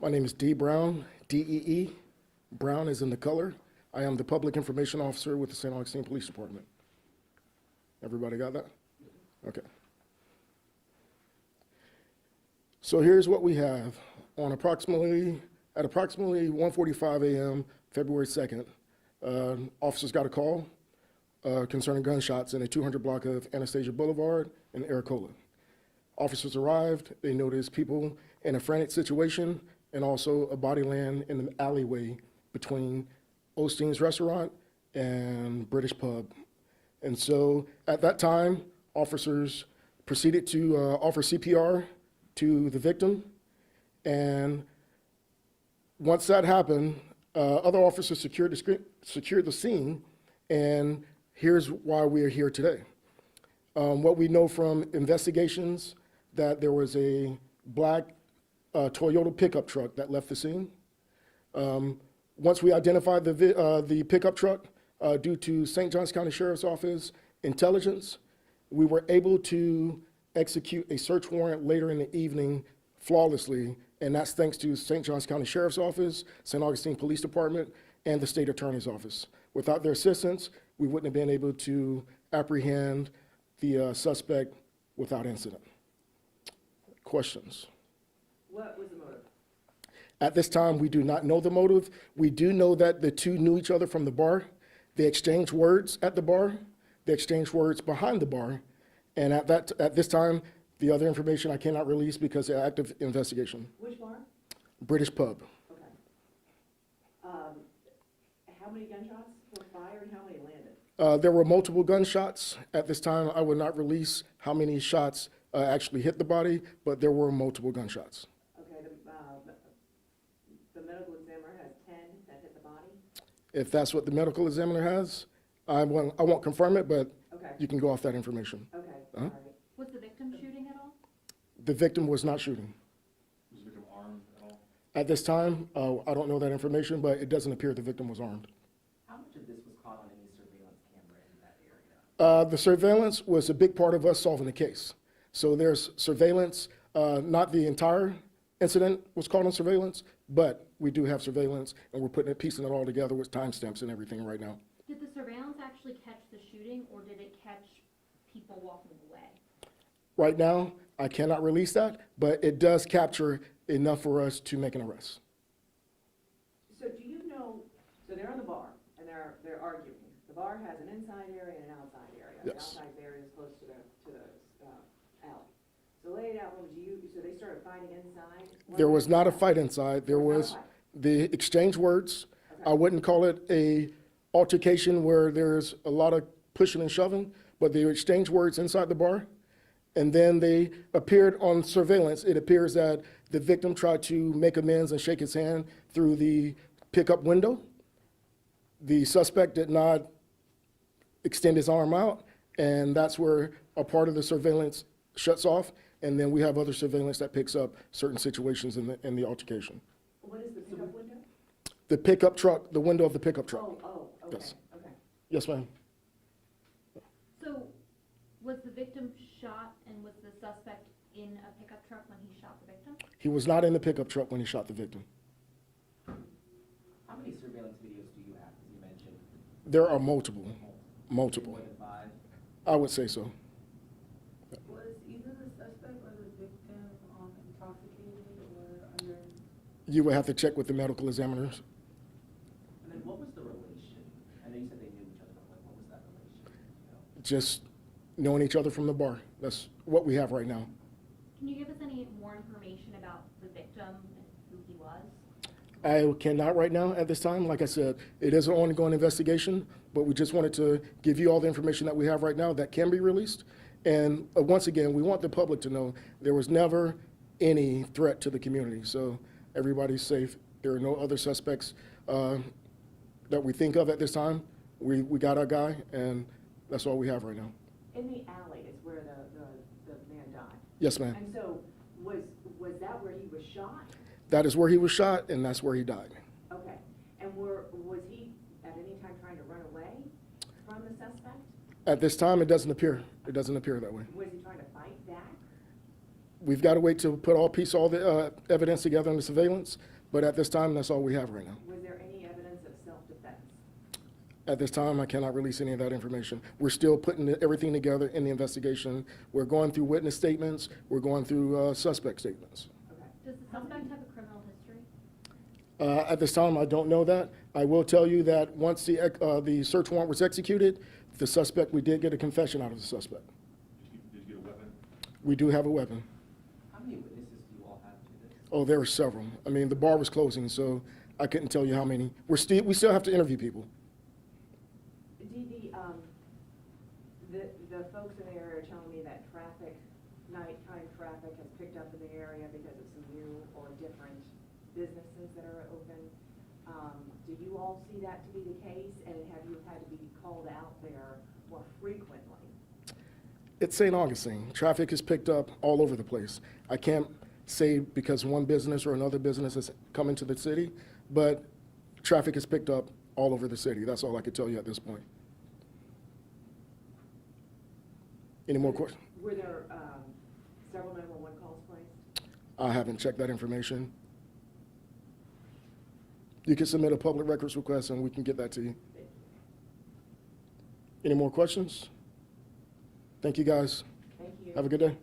My name is D. Brown, D-E-E. Brown is in the color. I am the Public Information Officer with the St. Augustine Police Department. Everybody got that? Okay. So here's what we have. At approximately 1:45 a.m., February 2nd, officers got a call concerning gunshots in a 200 block of Anastasia Boulevard in Aracola. Officers arrived, they noticed people in a frantic situation and also a body laying in the alleyway between Osteen's restaurant and British pub. And so at that time, officers proceeded to offer CPR to the victim. And once that happened, other officers secured the scene, and here's why we are here today. What we know from investigations, that there was a black Toyota pickup truck that left the scene. Once we identified the pickup truck, due to St. Johns County Sheriff's Office intelligence, we were able to execute a search warrant later in the evening flawlessly, and that's thanks to St. Johns County Sheriff's Office, St. Augustine Police Department, and the State Attorney's Office. Without their assistance, we wouldn't have been able to apprehend the suspect without incident. Questions? What was the motive? At this time, we do not know the motive. We do know that the two knew each other from the bar. They exchanged words at the bar. They exchanged words behind the bar. And at this time, the other information I cannot release because of active investigation. Which bar? British pub. Okay. How many gunshots were fired and how many landed? There were multiple gunshots. At this time, I would not release how many shots actually hit the body, but there were multiple gunshots. Okay, the medical examiner has 10 that hit the body? If that's what the medical examiner has, I won't confirm it, but Okay. you can go off that information. Okay, Uh-huh. all right. Was the victim shooting at all? The victim was not shooting. Was the victim armed at all? At this time, I don't know that information, but it doesn't appear the victim was armed. How much of this was caught on any surveillance camera in that area? The surveillance was a big part of us solving the case. So there's surveillance, not the entire incident was caught on surveillance, but we do have surveillance, and we're piecing it all together with timestamps and everything right now. Did the surveillance actually catch the shooting, or did it catch people walking away? Right now, I cannot release that, but it does capture enough for us to make an arrest. So do you know, so they're in the bar and they're arguing. The bar has an inside area and an outside area. The Yes. outside area is close to the alley. So lay it out, so they started fighting inside? There was not a fight inside. There was the exchange words. I wouldn't call it a altercation where there's a lot of pushing and shoving, but they exchanged words inside the bar. And then they appeared on surveillance. It appears that the victim tried to make amends and shake his hand through the pickup window. The suspect did not extend his arm out, and that's where a part of the surveillance shuts off. And then we have other surveillance that picks up certain situations in the altercation. What is the pickup window? The pickup truck, the window of the pickup truck. Okay, Yes. okay. Yes, ma'am. So, was the victim shot, and was the suspect in a pickup truck when he shot the victim? He was not in the pickup truck when he shot the victim. How many surveillance videos do you have, as you mentioned? There are multiple. More than 5? I would say so. Was either the suspect or the victim intoxicated or under? You would have to check with the medical examiners. And then what was the relation? I know you said they knew each other, but like, what was that relation? You know? Just knowing each other from the bar. That's what we have right now. Can you give us any more information about the victim and who he was? I cannot right now at this time. Like I said, it is an ongoing investigation, but we just wanted to give you all the information that we have right now that can be released. And once again, we want the public to know there was never any threat to the community. So everybody's safe. There are no other suspects that we think of at this time. We got our guy, and that's all we have right now. In the alley is where the man died. Yes, ma'am. And so was that where he was shot? That is where he was shot, and that's where he died. Okay. And was he at any time trying to run away from the suspect? At this time, it doesn't appear. It doesn't appear that way. Was he trying to fight back? We've got to wait to piece all the evidence together in the surveillance, but at this time, that's all we have right now. Was there any evidence of self-defense? At this time, I cannot release any of that information. We're still putting everything together in the investigation. We're going through witness statements. We're going through suspect statements. Okay. Does the suspect have a criminal history? At this time, I don't know that. I will tell you that once the search warrant was executed, the suspect, we did get a confession out of the suspect. Did you get a weapon? We do have a weapon. How many witnesses do you all have to this? Oh, there were several. I mean, the bar was closing, so I couldn't tell you how many. We still have to interview people. The folks in the area are telling me that nighttime traffic has picked up in the area because of some new or different businesses that are open. Do you all see that to be the case, and have you had to be called out there more frequently? It's St. Augustine. Traffic is picked up all over the place. I can't say because one business or another business has come into the city, but traffic is picked up all over the city. That's all I could tell you at this point. Any more questions? Were there several 911 calls placed? I haven't checked that information. You can submit a public records request and we can get that to you. Any more questions? Thank you, guys. Thank you. Have a good day.